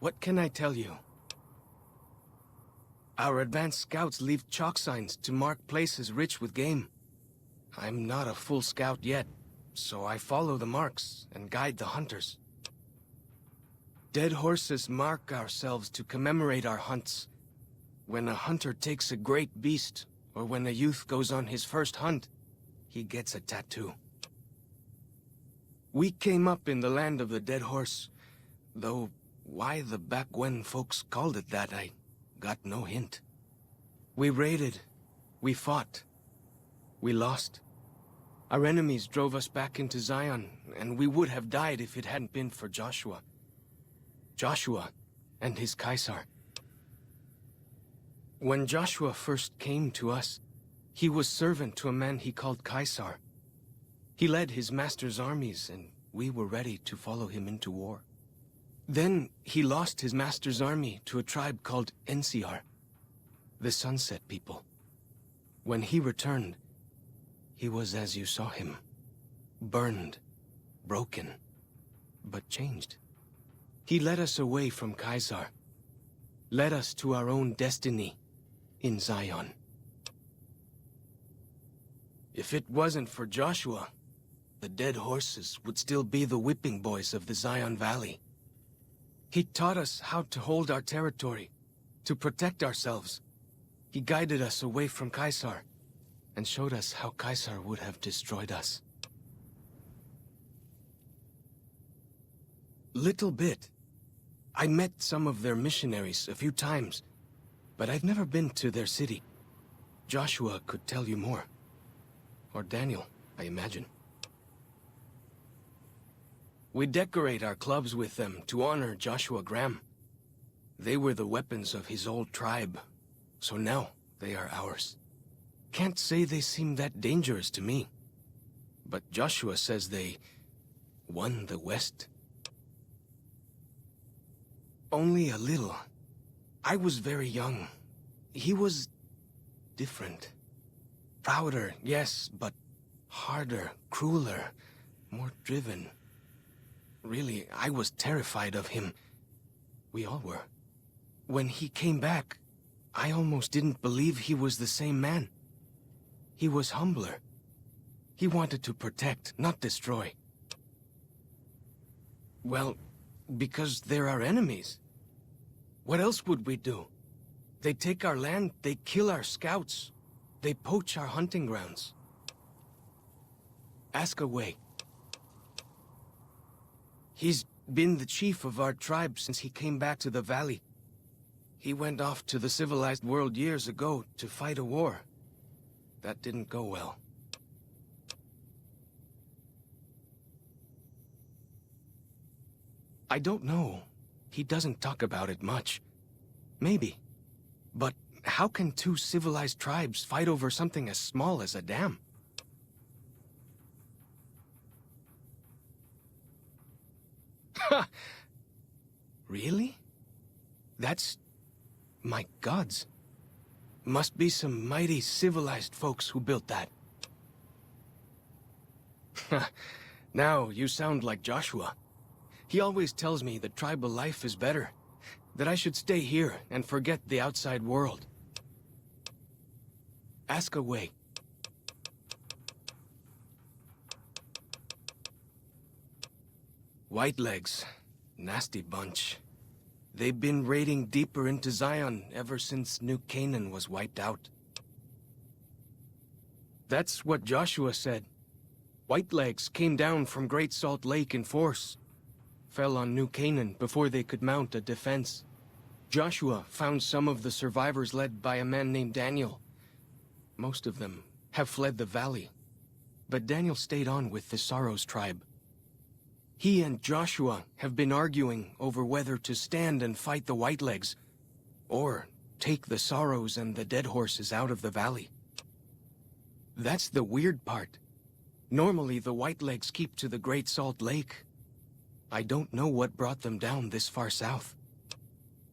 What can I tell you? Our advanced scouts leave chalk signs to mark places rich with game. I'm not a full scout yet, so I follow the marks and guide the hunters. Dead horses mark ourselves to commemorate our hunts. When a hunter takes a great beast, or when a youth goes on his first hunt, he gets a tattoo. We came up in the land of the dead horse, though why the back when folks called it that, I got no hint. We raided, we fought, we lost. Our enemies drove us back into Zion, and we would have died if it hadn't been for Joshua. Joshua and his Caesar. When Joshua first came to us, he was servant to a man he called Caesar. He led his master's armies, and we were ready to follow him into war. Then he lost his master's army to a tribe called NCR, the Sunset People. When he returned, he was as you saw him, burned, broken, but changed. He led us away from Caesar, led us to our own destiny in Zion. If it wasn't for Joshua, the dead horses would still be the whipping boys of the Zion Valley. He taught us how to hold our territory, to protect ourselves. He guided us away from Caesar, and showed us how Caesar would have destroyed us. Little bit. I met some of their missionaries a few times, but I've never been to their city. Joshua could tell you more. Or Daniel, I imagine. We decorate our clubs with them to honor Joshua Graham. They were the weapons of his old tribe, so now they are ours. Can't say they seem that dangerous to me, but Joshua says they won the West. Only a little. I was very young. He was different. Prouder, yes, but harder, crueler, more driven. Really, I was terrified of him. We all were. When he came back, I almost didn't believe he was the same man. He was humbler. He wanted to protect, not destroy. Well, because they're our enemies. What else would we do? They take our land, they kill our scouts. They poach our hunting grounds. Ask away. He's been the chief of our tribe since he came back to the valley. He went off to the civilized world years ago to fight a war. That didn't go well. I don't know. He doesn't talk about it much. Maybe. But how can two civilized tribes fight over something as small as a dam? Ha! Really? That's... my gods. Must be some mighty civilized folks who built that. Now you sound like Joshua. He always tells me that tribal life is better, that I should stay here and forget the outside world. Ask away. Whitelegs. Nasty bunch. They've been raiding deeper into Zion ever since New Canaan was wiped out. That's what Joshua said. Whitelegs came down from Great Salt Lake in force. Fell on New Canaan before they could mount a defense. Joshua found some of the survivors led by a man named Daniel. Most of them have fled the valley, but Daniel stayed on with the Sorrows tribe. He and Joshua have been arguing over whether to stand and fight the Whitelegs, or take the Sorrows and the Dead Horses out of the valley. That's the weird part. Normally the Whitelegs keep to the Great Salt Lake. I don't know what brought them down this far south.